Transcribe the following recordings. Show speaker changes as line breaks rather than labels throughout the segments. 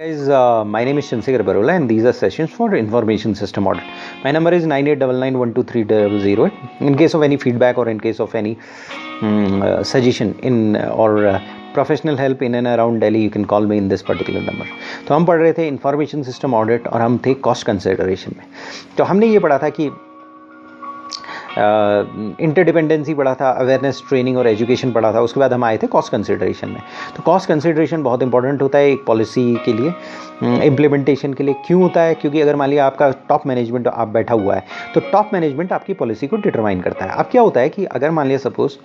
Guys, my name is Chandrasekhar Barola and these are sessions for information system audit. My number is 9899123008. In case of any feedback or in case of any suggestion in or professional help in and around Delhi, you can call me in this particular number. तो हम पढ़ रहे थे information system audit और हम थे cost consideration में. तो हमने ये पढ़ा था कि इंटरडिपेंडेंसी पढ़ा था, अवेयरनेस ट्रेनिंग और एजुकेशन पढ़ा था. उसके बाद हम आए थे कॉस्ट कंसिडरेशन में. तो कॉस्ट कंसिडरेशन बहुत इंपॉर्टेंट होता है एक पॉलिसी के लिए, इम्प्लीमेंटेशन के लिए. क्यों होता है? क्योंकि अगर मान लिया आपका टॉप मैनेजमेंट आप बैठा हुआ है तो टॉप मैनेजमेंट आपकी पॉलिसी को डिटरमाइन करता है. अब क्या होता है कि अगर मान लिया सपोज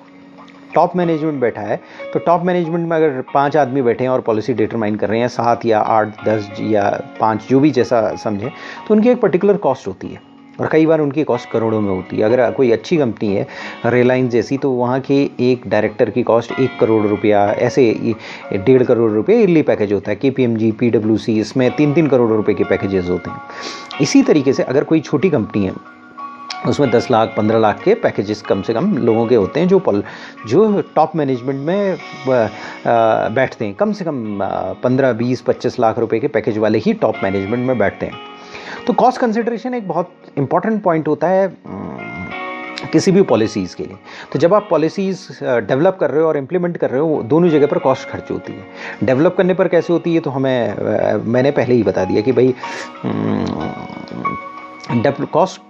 टॉप मैनेजमेंट बैठा है तो टॉप मैनेजमेंट में अगर 5 आदमी बैठे हैं और पॉलिसी डिटरमाइन कर रहे हैं, 7 या 8 10 या 5 जो भी जैसा समझे, तो उनकी एक पर्टिकुलर कॉस्ट होती है और कई बार उनकी कॉस्ट करोड़ों में होती है. अगर कोई अच्छी कंपनी है रिलायंस जैसी तो वहाँ के एक डायरेक्टर की कॉस्ट 1 करोड़ रुपया, ऐसे 1.5 करोड़ रुपये ईयरली पैकेज होता है. KPMG PwC इसमें 3-3 करोड़ रुपए के पैकेजेस होते हैं. इसी तरीके से अगर कोई छोटी कंपनी है उसमें 10 लाख 15 लाख के पैकेजेस कम से कम लोगों के होते हैं जो टॉप मैनेजमेंट में बैठते हैं. कम से कम 15 20 25 लाख रुपए के पैकेज वाले ही टॉप मैनेजमेंट में बैठते हैं. तो कॉस्ट कंसिडरेशन एक बहुत इंपॉर्टेंट पॉइंट होता है किसी भी पॉलिसीज़ के लिए. तो जब आप पॉलिसीज़ डेवलप कर रहे हो और इम्प्लीमेंट कर रहे हो, दोनों जगह पर कॉस्ट खर्च होती है. डेवलप करने पर कैसे होती है तो मैंने पहले ही बता दिया कि भाई कॉस्ट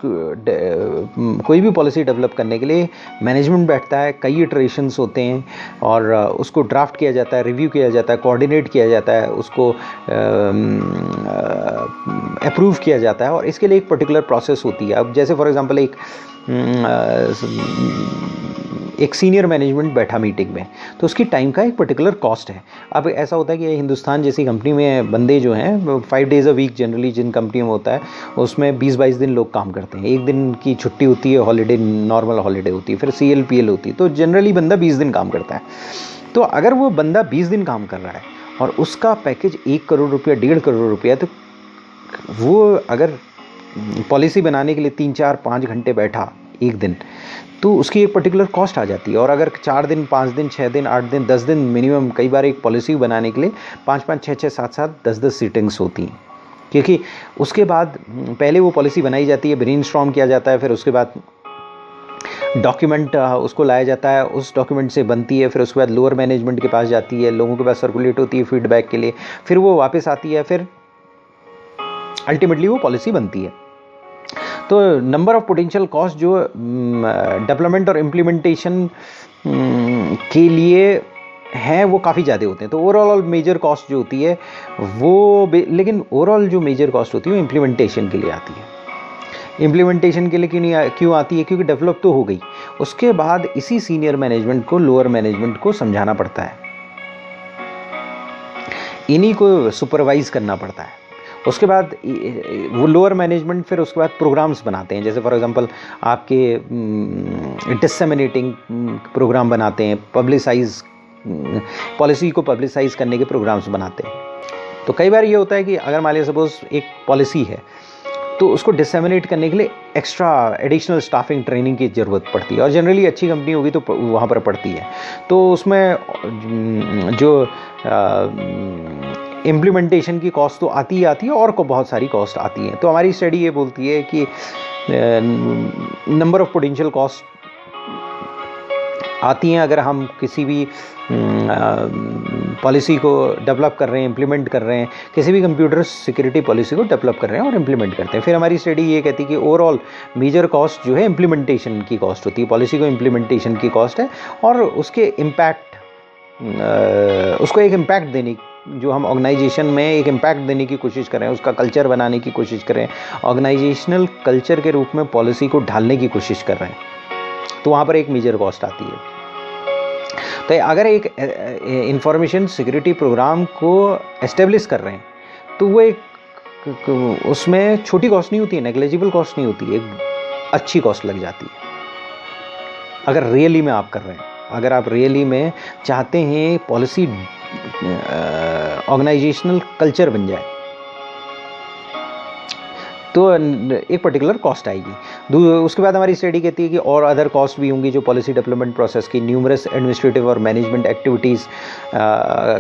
कोई भी पॉलिसी डेवलप करने के लिए मैनेजमेंट बैठता है, कई इटरेशंस होते हैं और उसको ड्राफ्ट किया जाता है, रिव्यू किया जाता है, कोऑर्डिनेट किया जाता है, उसको अप्रूव किया जाता है और इसके लिए एक पर्टिकुलर प्रोसेस होती है. अब जैसे फॉर एग्जांपल एक सीनियर मैनेजमेंट बैठा मीटिंग में तो उसकी टाइम का एक पर्टिकुलर कॉस्ट है. अब ऐसा होता है कि हिंदुस्तान जैसी कंपनी में बंदे जो हैं 5 डेज़ अ वीक जनरली जिन कंपनियों में होता है उसमें 20-22 दिन लोग काम करते हैं. एक दिन की छुट्टी होती है, हॉलीडे नॉर्मल हॉलीडे होती है, फिर CLPL होती है. तो जनरली बंदा 20 दिन काम करता है. तो अगर वो बंदा 20 दिन काम कर रहा है और उसका पैकेज 1 करोड़ रुपया 1.5 करोड़ रुपया, तो वो अगर पॉलिसी बनाने के लिए 3 4 5 घंटे बैठा एक दिन तो उसकी एक पर्टिकुलर कॉस्ट आ जाती है. और अगर 4 दिन 5 दिन 6 दिन 8 दिन 10 दिन मिनिमम, कई बार एक पॉलिसी बनाने के लिए 5-5 6-6 7-7 10-10 सीटिंग्स होती हैं. क्योंकि उसके बाद पहले वो पॉलिसी बनाई जाती है, ब्रेनस्टॉर्म किया जाता है, फिर उसके बाद डॉक्यूमेंट उसको लाया जाता है, उस डॉक्यूमेंट से बनती है, फिर उसके बाद लोअर मैनेजमेंट के पास जाती है, लोगों के पास सर्कुलेट होती है फीडबैक के लिए, फिर वो वापस आती है, फिर अल्टीमेटली वो पॉलिसी बनती है. तो नंबर ऑफ पोटेंशियल कॉस्ट जो डेवलपमेंट और इम्प्लीमेंटेशन के लिए हैं वो काफ़ी ज़्यादा होते हैं. तो ओवरऑल मेजर कॉस्ट जो होती है वो लेकिन ओवरऑल जो मेजर कॉस्ट होती है वो इम्प्लीमेंटेशन के लिए आती है. इम्प्लीमेंटेशन के लिए क्यों आती है? क्योंकि डेवलप तो हो गई, उसके बाद इसी सीनियर मैनेजमेंट को लोअर मैनेजमेंट को समझाना पड़ता है, इन्हीं को सुपरवाइज करना पड़ता है. उसके बाद वो लोअर मैनेजमेंट फिर उसके बाद प्रोग्राम्स बनाते हैं. जैसे फॉर एग्जांपल आपके डिसेमिनेटिंग प्रोग्राम बनाते हैं, पब्लिसाइज पॉलिसी को पब्लिसाइज करने के प्रोग्राम्स बनाते हैं. तो कई बार ये होता है कि अगर मान लिया सपोज एक पॉलिसी है तो उसको डिसेमिनेट करने के लिए एक्स्ट्रा एडिशनल स्टाफिंग ट्रेनिंग की ज़रूरत पड़ती है और जनरली अच्छी कंपनी होगी तो वहाँ पर पड़ती है. तो उसमें जो इम्प्लीमेंटेशन की कॉस्ट तो आती ही आती है और को बहुत सारी कॉस्ट आती है. तो हमारी स्टडी ये बोलती है कि नंबर ऑफ पोटेंशियल कॉस्ट आती हैं अगर हम किसी भी पॉलिसी को डेवलप कर रहे हैं, इम्प्लीमेंट कर रहे हैं, किसी भी कंप्यूटर सिक्योरिटी पॉलिसी को डेवलप कर रहे हैं और इम्प्लीमेंट करते हैं. फिर हमारी स्टडी ये कहती है कि ओवरऑल मेजर कॉस्ट जो है इम्प्लीमेंटेशन की कॉस्ट होती है, पॉलिसी को इम्प्लीमेंटेशन की कॉस्ट है और उसके इम्पैक्ट उसको एक इम्पैक्ट देने, जो हम ऑर्गेनाइजेशन में एक इम्पैक्ट देने की कोशिश करें, उसका कल्चर बनाने की कोशिश करें, ऑर्गेनाइजेशनल कल्चर के रूप में पॉलिसी को ढालने की कोशिश कर रहे हैं, तो वहाँ पर एक मेजर कॉस्ट आती है. तो अगर एक इंफॉर्मेशन सिक्योरिटी प्रोग्राम को एस्टेब्लिश कर रहे हैं तो वो एक उसमें छोटी कॉस्ट नहीं होती है, नेग्लिजिबल कॉस्ट नहीं होती है, एक अच्छी कॉस्ट लग जाती है अगर रियली में आप कर रहे हैं. अगर आप रियली में चाहते हैं पॉलिसी ऑर्गेनाइजेशनल कल्चर बन जाए तो एक पर्टिकुलर कॉस्ट आएगी। उसके बाद हमारी स्टडी कहती है कि और अदर कॉस्ट भी होंगी जो पॉलिसी डेवलपमेंट प्रोसेस की, न्यूमरस एडमिनिस्ट्रेटिव और मैनेजमेंट एक्टिविटीज़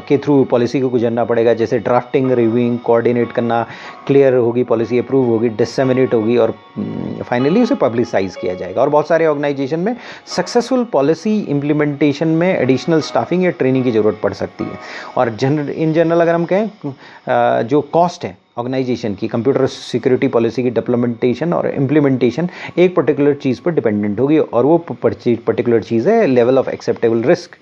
के थ्रू पॉलिसी को गुजरना पड़ेगा, जैसे ड्राफ्टिंग, रिव्यूइंग, कोऑर्डिनेट करना, क्लियर होगी पॉलिसी, अप्रूव होगी, डिसेमिनेट होगी और फाइनली उसे पब्लिसाइज किया जाएगा। और बहुत सारे ऑर्गेनाइजेशन में सक्सेसफुल पॉलिसी इम्प्लीमेंटेशन में एडिशनल स्टाफिंग या ट्रेनिंग की ज़रूरत पड़ सकती है। और इन जनरल अगर हम कहें जो कॉस्ट है ऑर्गेनाइजेशन की कंप्यूटर सिक्योरिटी पॉलिसी की डेवलपमेंटेशन और इम्प्लीमेंटेशन एक पर्टिकुलर चीज़ पर डिपेंडेंट होगी, और वो पर्टिकुलर चीज़ है लेवल ऑफ एक्सेप्टेबल रिस्क।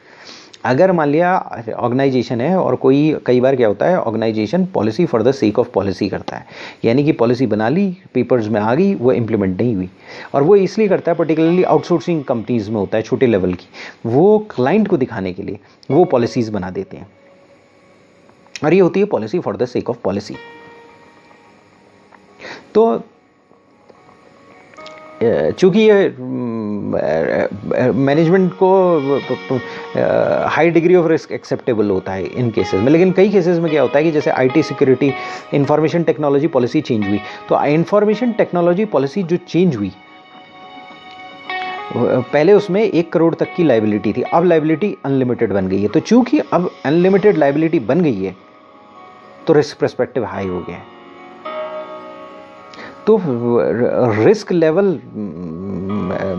अगर मान लिया ऑर्गेनाइजेशन है और कई बार क्या होता है, organisation policy for the sake of policy करता है, यानी कि पॉलिसी बना ली, पेपर्स में आ गई, वो इम्प्लीमेंट नहीं हुई। और वो इसलिए करता है, पर्टिकुलरली आउटसोर्सिंग कंपनीज़ में होता है छोटे लेवल की, वो क्लाइंट को दिखाने के लिए वो पॉलिसीज़ बना देते हैं, और ये होती है policy for the sake of policy. तो चूँकि ये मैनेजमेंट को high degree of risk acceptable होता है इन केसेस में, लेकिन कई केसेस में क्या होता है कि जैसे IT security, information technology policy change हुई, तो इंफॉर्मेशन टेक्नोलॉजी पॉलिसी जो चेंज हुई, पहले उसमें 1 करोड़ तक की लाइबिलिटी थी, अब लाइबिलिटी अनलिमिटेड बन गई है। तो चूँकि अब अनलिमिटेड लाइबिलिटी बन गई है तो रिस्क पर्सपेक्टिव हाई हो गया है। तो रिस्क लेवल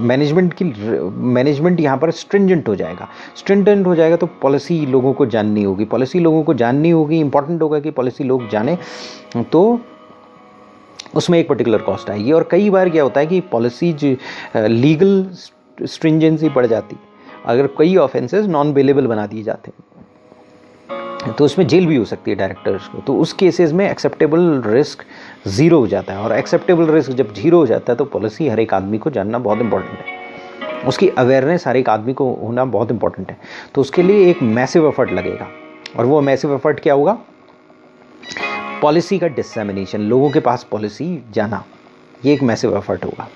मैनेजमेंट यहाँ पर स्ट्रिंजेंट हो जाएगा। तो पॉलिसी लोगों को जाननी होगी, इंपॉर्टेंट होगा कि पॉलिसी लोग जाने, तो उसमें एक पर्टिकुलर कॉस्ट आएगी। और कई बार क्या होता है कि पॉलिसी लीगल स्ट्रिंजेंसी बढ़ जाती, अगर कई ऑफेंसेस नॉन बेलेबल बना दिए जाते हैं तो उसमें जेल भी हो सकती है डायरेक्टर्स को। तो उस केसेस में एक्सेप्टेबल रिस्क ज़ीरो हो जाता है, और एक्सेप्टेबल रिस्क जब जीरो हो जाता है तो पॉलिसी हर एक आदमी को जानना बहुत इंपॉर्टेंट है, उसकी अवेयरनेस हर एक आदमी को होना बहुत इंपॉर्टेंट है। तो उसके लिए एक मैसिव एफर्ट लगेगा, और वो मैसिव एफर्ट क्या होगा, पॉलिसी का डिसेमिनेशन, लोगों के पास पॉलिसी जाना, ये एक मैसिव एफर्ट होगा।